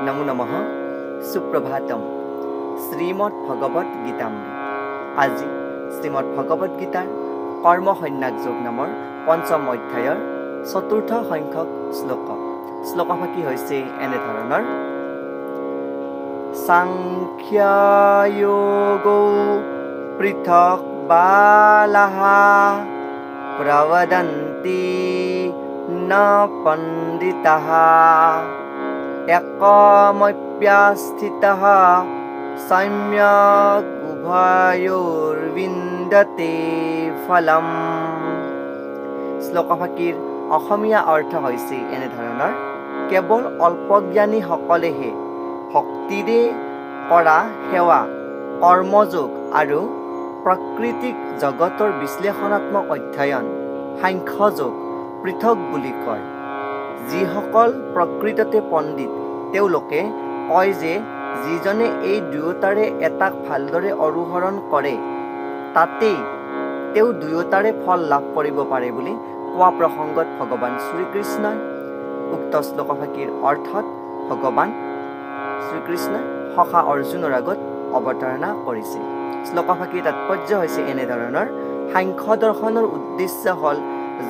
নমো নমঃ সুপ্ৰভাতম শ্ৰীমদ্ ভগবত গীতামৃত। আজি শ্ৰীমদ্ ভগবত গীতাৰ কৰ্ম সন্ন্যাস যোগ নামৰ পঞ্চম অধ্যায়ৰ চতুৰ্থ সংখ্যক শ্লোকভাগী হৈছে এনেধৰণৰ: সাংখ্যযোগো পৃথক বালাহ প্ৰবদন্তি ন পণ্ডিতাঃ একমপ্যস্থিতঃ সম্যক উভয়োৰ্বিন্দতে ফলম। শ্লোকভাগীৰ অসমীয়া অৰ্থ হৈছে এনেধৰণৰ: কেৱল অল্পজ্ঞানীসকলেহে ভক্তিৰে কৰা সেৱা, কৰ্মযোগ আৰু প্ৰাকৃতিক জগতৰ বিশ্লেষণাত্মক অধ্যয়ন সাংখ্যযোগ পৃথক বুলি কয়। যিসকল প্ৰকৃততে পণ্ডিত তেওঁলোকে কয় যে যিজনে এই দুয়োটাৰে এটাক ভালদৰে অনুসৰণ কৰে তাতেই তেওঁ দুয়োটাৰে ফল লাভ কৰিব পাৰে বুলি কোৱা প্ৰসংগত ভগৱান শ্ৰীকৃষ্ণই উক্ত শ্লোকভাগীৰ অৰ্থত ভগৱান শ্ৰীকৃষ্ণই সখা অৰ্জুনৰ আগত অৱতাৰণা কৰিছে। শ্লোকভাগীৰ তাৎপৰ্য হৈছে এনেধৰণৰ: সাংখ্য দৰ্শনৰ উদ্দেশ্য হ'ল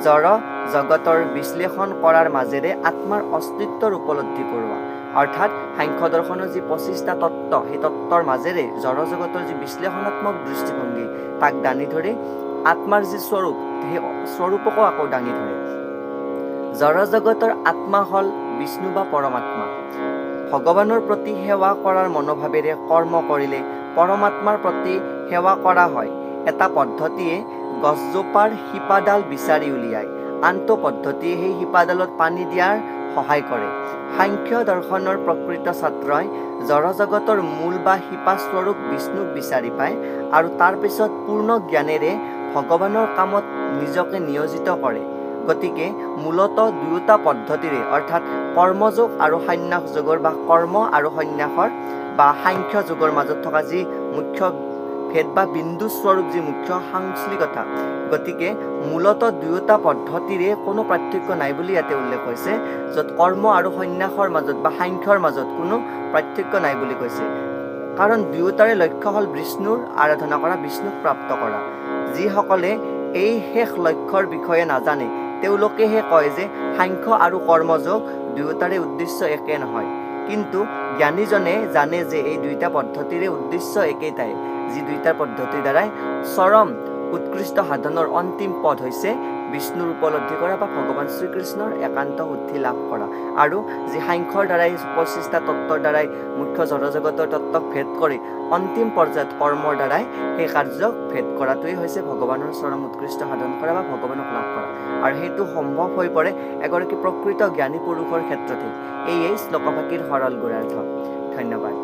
জড় জগতৰ বিশ্লেষণ কৰাৰ মাজেৰে আত্মাৰ অস্তিত্বৰ উপলব্ধি কৰোৱা। অৰ্থাৎ সাংখ্য দৰ্শনৰ যি 25টা তত্ত্ব, সেই তত্ত্বৰ মাজেৰে জড় জগতৰ যি বিশ্লেষণাত্মক দৃষ্টিভংগী তাক দাঙি ধৰি আত্মাৰ যি স্বৰূপ, সেই স্বৰূপকো আকৌ দাঙি ধৰে। জড় জগতৰ আত্মা হ'ল বিষ্ণু বা পৰমাত্মা। ভগৱানৰ প্ৰতি সেৱা কৰাৰ মনোভাৱেৰে কৰ্ম কৰিলে পৰমাত্মাৰ প্ৰতি সেৱা কৰা হয়। এটা পদ্ধতিয়ে গছজোপাৰ শিপাডাল বিচাৰি উলিয়ায়, আনটো পদ্ধতিয়ে সেই শিপাডালত পানী দিয়াৰ সহায় কৰে। সাংখ্য দৰ্শনৰ প্ৰকৃত ছাত্ৰই জড় জগতৰ মূল বা শিপাস্বৰূপ বিষ্ণুক বিচাৰি পায় আৰু তাৰ পিছত পূৰ্ণ জ্ঞানেৰে ভগৱানৰ কামত নিজকে নিয়োজিত কৰে। গতিকে মূলত দুয়োটা পদ্ধতিৰে অৰ্থাৎ কৰ্মযোগ আৰু সন্ন্যাস যোগৰ বা কৰ্ম আৰু সন্ন্যাসৰ বা সাংখ্য যোগৰ মাজত থকা যি মুখ্য ভেদ বা বিন্দু স্বৰূপ যি মুখ্য সাংশ্লিকতা, গতিকে মূলত দুয়োটা পদ্ধতিৰে কোনো পাৰ্থক্য নাই বুলি ইয়াতে উল্লেখ হৈছে, য'ত কৰ্ম আৰু সন্ন্যাসৰ মাজত বা সাংখ্যৰ মাজত কোনো পাৰ্থক্য নাই বুলি কৈছে। কাৰণ দুয়োটাৰে লক্ষ্য হ'ল বিষ্ণুৰ আৰাধনা কৰা, বিষ্ণুক প্ৰাপ্ত কৰা। যিসকলে এই শেষ লক্ষ্যৰ বিষয়ে নাজানে তেওঁলোকেহে কয় যে সাংখ্য আৰু কৰ্মযোগ দুয়োটাৰে উদ্দেশ্য একে নহয়। কিন্তু জ্ঞানীজনে জানে যে এই দুইটা পদ্ধতিৰে উদ্দেশ্য একেইটাই, যি দুইটা পদ্ধতিৰ দ্বাৰাই চৰম উৎকৃষ্ট সাধনৰ অন্তিম পদ হৈছে বিষ্ণুৰ উপলব্ধি কৰা বা ভগৱান শ্ৰীকৃষ্ণৰ একান্ত শুদ্ধি লাভ কৰা। আৰু যি সাংখ্যৰ দ্বাৰাই 25টা তত্ত্বৰ দ্বাৰাই মুখ্য জড়জগতৰ তত্ত্বক ভেদ কৰি অন্তিম পৰ্যায়ত কৰ্মৰ দ্বাৰাই সেই কাৰ্যক ভেদ কৰাটোৱেই হৈছে ভগৱানৰ চৰম উৎকৃষ্ট সাধন কৰা বা ভগৱানক লাভ কৰা। আৰু সেইটো সম্ভৱ হৈ পৰে এগৰাকী প্ৰকৃত জ্ঞানী পুৰুষৰ ক্ষেত্ৰতে। এয়েই শ্লোকভাগীৰ সৰল গুণাৰ্থ। ধন্যবাদ।